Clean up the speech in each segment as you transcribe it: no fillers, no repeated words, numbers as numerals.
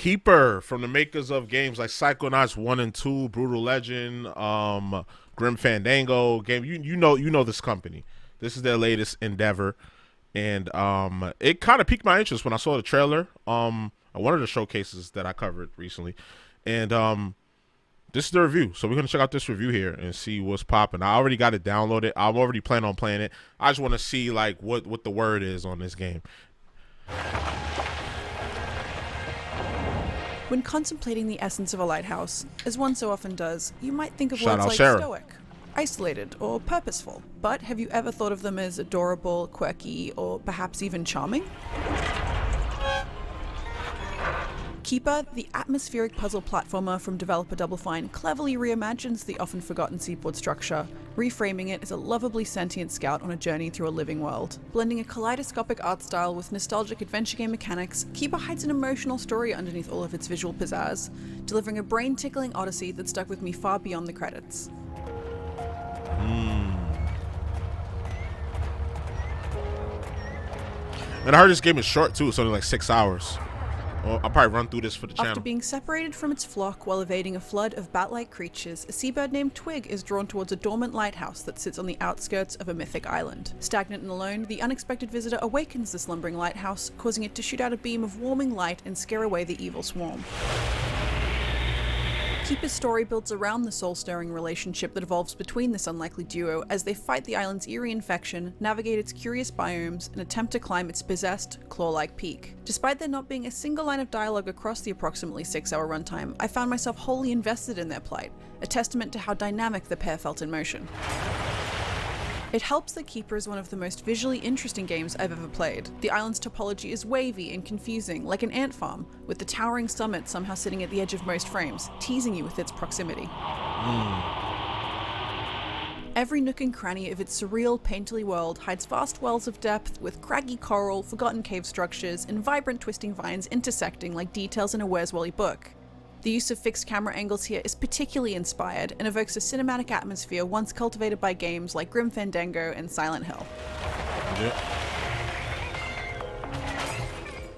Keeper, from the makers of games like Psychonauts 1 and 2, Brutal Legend, Grim Fandango game. You know this company. This is their latest endeavor. And it kind of piqued my interest when I saw the trailer. At one of the showcases that I covered recently. And this is the review. So we're gonna check out this review here and see what's popping. I already got it downloaded. I'm already planning on playing it. I just want to see like what the word is on this game. When contemplating the essence of a lighthouse, as one so often does, you might think of Shout words out like Sarah. stoic, isolated, or purposeful. But have you ever thought of them as adorable, quirky, or perhaps even charming? Keeper, the atmospheric puzzle platformer from developer Double Fine, cleverly reimagines the often forgotten seaport structure, reframing it as a lovably sentient scout on a journey through a living world. Blending a kaleidoscopic art style with nostalgic adventure game mechanics, Keeper hides an emotional story underneath all of its visual pizzazz, delivering a brain-tickling odyssey that stuck with me far beyond the credits. And I heard this game is short too. It's only like 6 hours. Well, I'll probably run through this for the channel. After being separated from its flock while evading a flood of bat-like creatures, a seabird named Twig is drawn towards a dormant lighthouse that sits on the outskirts of a mythic island. Stagnant and alone, the unexpected visitor awakens the slumbering lighthouse, causing it to shoot out a beam of warming light and scare away the evil swarm. Keeper's story builds around the soul-stirring relationship that evolves between this unlikely duo as they fight the island's eerie infection, navigate its curious biomes, and attempt to climb its possessed, claw-like peak. Despite there not being a single line of dialogue across the approximately 6-hour runtime, I found myself wholly invested in their plight, a testament to how dynamic the pair felt in motion. It helps that Keeper is one of the most visually interesting games I've ever played. The island's topology is wavy and confusing, like an ant farm, with the towering summit somehow sitting at the edge of most frames, teasing you with its proximity. Every nook and cranny of its surreal, painterly world hides vast wells of depth with craggy coral, forgotten cave structures, and vibrant twisting vines intersecting like details in a Where's Wally book. The use of fixed camera angles here is particularly inspired and evokes a cinematic atmosphere once cultivated by games like Grim Fandango and Silent Hill. Yeah.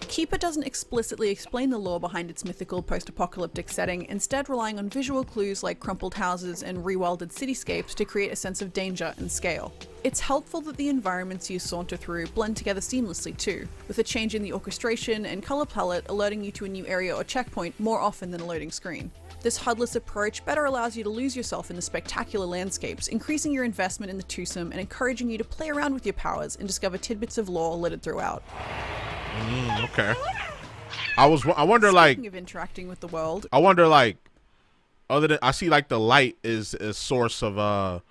Keeper doesn't explicitly explain the lore behind its mythical post-apocalyptic setting, instead relying on visual clues like crumpled houses and rewilded cityscapes to create a sense of danger and scale. It's helpful that the environments you saunter through blend together seamlessly too, with a change in the orchestration and colour palette alerting you to a new area or checkpoint more often than a loading screen. This HUD-less approach better allows you to lose yourself in the spectacular landscapes, increasing your investment in the twosome and encouraging you to play around with your powers and discover tidbits of lore littered throughout. Okay. I wonder like Speaking of interacting with the world, I wonder like other than I see like the light is a source of I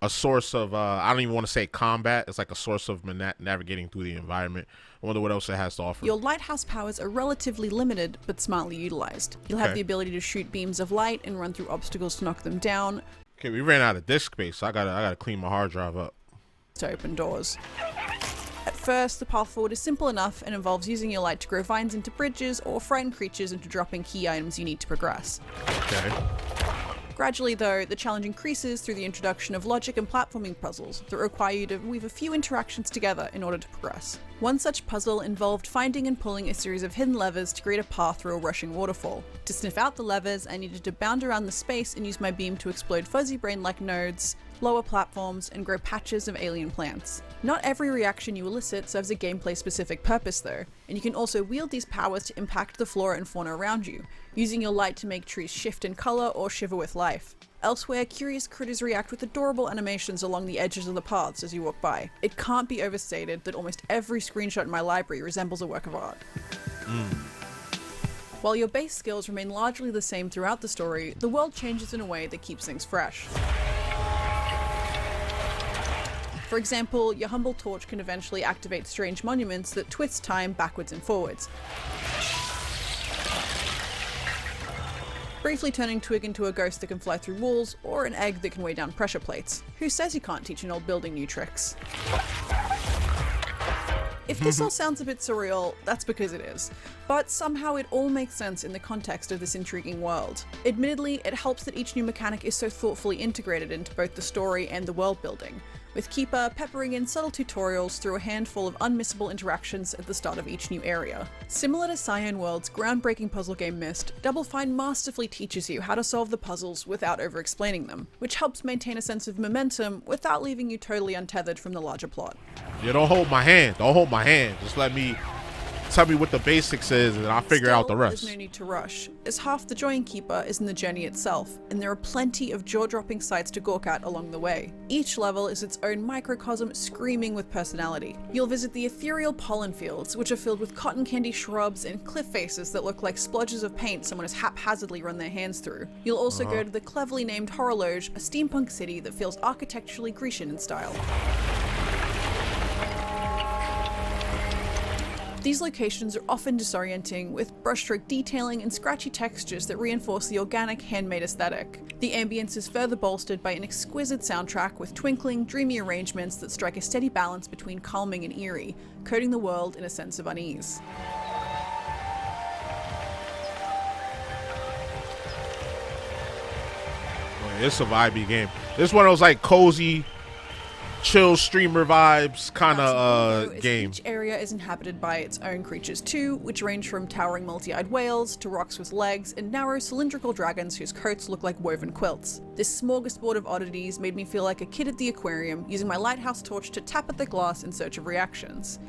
don't even want to say combat. It's like a source of navigating through the environment. I wonder what else it has to offer. your lighthouse powers are relatively limited but smartly utilized. You'll have Okay. the ability to shoot beams of light and run through obstacles to knock them down, Okay, we ran out of disk space, so I gotta clean my hard drive up. to open doors. At first, the path forward is simple enough and involves using your light to grow vines into bridges or frighten creatures into dropping key items you need to progress. Okay. Gradually though, the challenge increases through the introduction of logic and platforming puzzles that require you to weave a few interactions together in order to progress. One such puzzle involved finding and pulling a series of hidden levers to create a path through a rushing waterfall. To sniff out the levers, I needed to bound around the space and use my beam to explode fuzzy brain-like nodes, lower platforms, and grow patches of alien plants. Not every reaction you elicit serves a gameplay-specific purpose though, and you can also wield these powers to impact the flora and fauna around you, using your light to make trees shift in colour or shiver with life. Elsewhere, curious critters react with adorable animations along the edges of the paths as you walk by. It can't be overstated that almost every screenshot in my library resembles a work of art. While your base skills remain largely the same throughout the story, the world changes in a way that keeps things fresh. For example, your humble torch can eventually activate strange monuments that twist time backwards and forwards, briefly turning Twig into a ghost that can fly through walls, or an egg that can weigh down pressure plates. Who says you can't teach an old building new tricks? If this all sounds a bit surreal, that's because it is. But somehow it all makes sense in the context of this intriguing world. Admittedly, it helps that each new mechanic is so thoughtfully integrated into both the story and the world building. with Keeper peppering in subtle tutorials through a handful of unmissable interactions at the start of each new area. Similar to Cyan World's groundbreaking puzzle game Myst, Double Fine masterfully teaches you how to solve the puzzles without over-explaining them, which helps maintain a sense of momentum without leaving you totally untethered from the larger plot. Yeah, don't hold my hand. Don't hold my hand. Just let me tell me what the basics is, and I'll figure out the rest. There's no need to rush, as half the joy in Keeper is in the journey itself, and there are plenty of jaw-dropping sights to gawk at along the way. Each level is its own microcosm screaming with personality. You'll visit the ethereal pollen fields, which are filled with cotton candy shrubs and cliff faces that look like splodges of paint someone has haphazardly run their hands through. You'll also go to the cleverly named Horologe, a steampunk city that feels architecturally Grecian in style. These locations are often disorienting, with brushstroke detailing and scratchy textures that reinforce the organic, handmade aesthetic. The ambience is further bolstered by an exquisite soundtrack with twinkling, dreamy arrangements that strike a steady balance between calming and eerie, coating the world in a sense of unease. It's a vibey game. This one was like cozy, chill streamer vibes kind of game. Each area is inhabited by its own creatures too, which range from towering multi-eyed whales to rocks with legs and narrow cylindrical dragons whose coats look like woven quilts. This smorgasbord of oddities made me feel like a kid at the aquarium using my lighthouse torch to tap at the glass in search of reactions.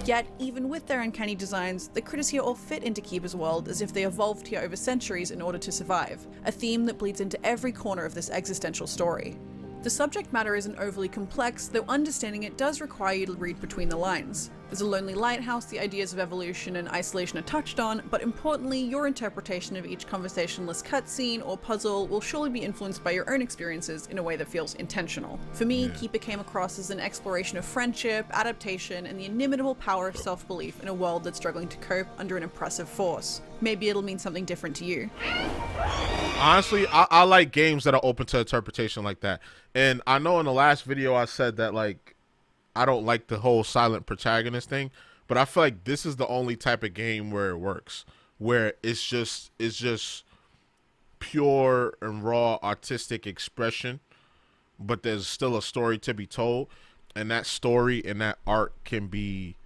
Yet, even with their uncanny designs, the critters here all fit into Keeper's world as if they evolved here over centuries in order to survive, a theme that bleeds into every corner of this existential story. The subject matter isn't overly complex, though understanding it does require you to read between the lines. There's a lonely lighthouse, the ideas of evolution and isolation are touched on, but importantly, your interpretation of each conversationless cutscene or puzzle will surely be influenced by your own experiences in a way that feels intentional. For me, Keeper came across as an exploration of friendship, adaptation, and the inimitable power of self-belief in a world that's struggling to cope under an oppressive force. Maybe it'll mean something different to you. Honestly, I like games that are open to interpretation like that. And I know in the last video I said that, like, I don't like the whole silent protagonist thing, but I feel like this is the only type of game where it works, where it's just pure and raw artistic expression, but there's still a story to be told, and that story and that art can be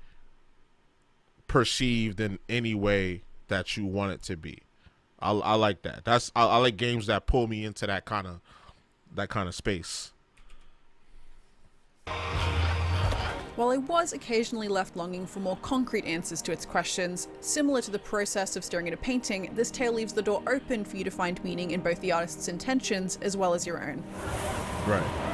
perceived in any way that you want it to be. I like that. I like games that pull me into that kind of space. While I was occasionally left longing for more concrete answers to its questions, similar to the process of staring at a painting, this tale leaves the door open for you to find meaning in both the artist's intentions as well as your own. Right.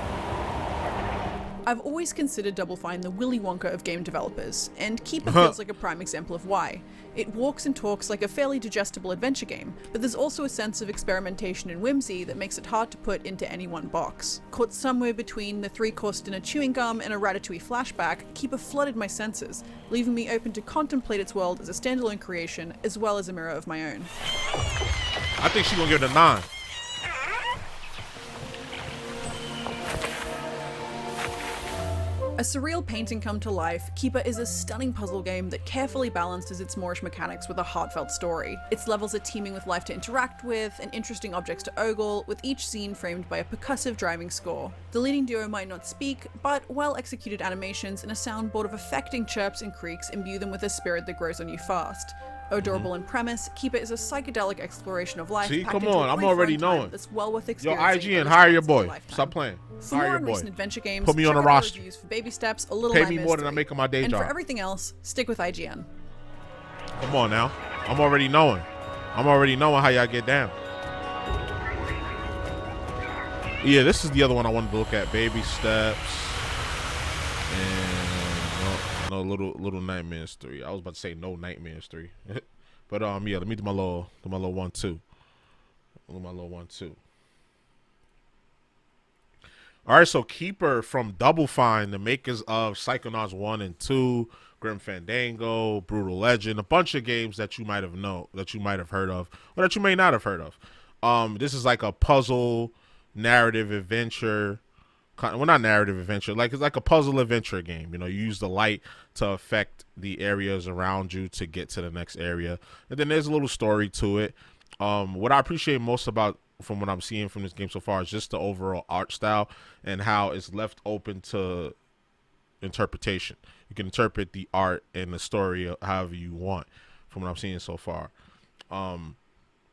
I've always considered Double Fine the Willy Wonka of game developers, and Keeper feels like a prime example of why. It walks and talks like a fairly digestible adventure game, but there's also a sense of experimentation and whimsy that makes it hard to put into any one box. Caught somewhere between the three-course dinner chewing gum and a Ratatouille flashback, Keeper flooded my senses, leaving me open to contemplate its world as a standalone creation, as well as a mirror of my own. I think she's gonna give it a 9. A surreal painting come to life, Keeper is a stunning puzzle game that carefully balances its moreish mechanics with a heartfelt story. Its levels are teeming with life to interact with, and interesting objects to ogle, with each scene framed by a percussive driving score. The leading duo might not speak, but well-executed animations and a soundboard of affecting chirps and creaks imbue them with a spirit that grows on you fast. Adorable in premise, Keeper is a psychedelic exploration of life. See, come on, I'm already knowing. That's well worth Yo, experiencing. IGN, hire your boy. Stop playing. For Hire more your on boy. recent adventure games, Put me on check a out our roster. reviews for Baby Steps, A Little Pay Light me more than I Mystery. make on my day and job. for everything else, stick with IGN. Come on now. I'm already knowing. I'm already knowing how y'all get down. Yeah, this is the other one I wanted to look at. Baby Steps. And no little Nightmares 3. I was about to say no Nightmares 3. But yeah, let me do my little 1-2. My little 1-2. All right, so Keeper from Double Fine, the makers of Psychonauts 1 and 2, Grim Fandango, Brutal Legend, a bunch of games that you might have heard of, or that you may not have heard of. This is like a puzzle narrative adventure. Well, not narrative adventure. Like, it's like a puzzle adventure game. You know, you use the light to affect the areas around you to get to the next area, and then there's a little story to it. What I appreciate most about from what I'm seeing from this game so far is just the overall art style and how it's left open to interpretation. You can interpret the art and the story however you want from what I'm seeing so far.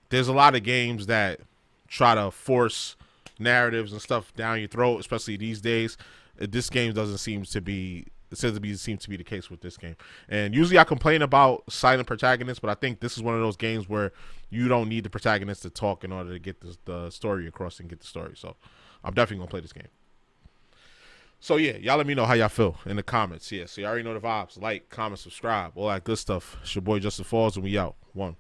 There's a lot of games that try to force narratives and stuff down your throat, especially these days. This game doesn't seem to be. It seems to be the case with this game. And usually I complain about silent protagonists, but I think this is one of those games where you don't need the protagonist to talk in order to get the story across and get the story. So I'm definitely gonna play this game. So yeah, y'all let me know how y'all feel in the comments. Yeah, so you already know the vibes. Like, comment, subscribe, all that good stuff. It's your boy JusticeXFalls, and we out. One.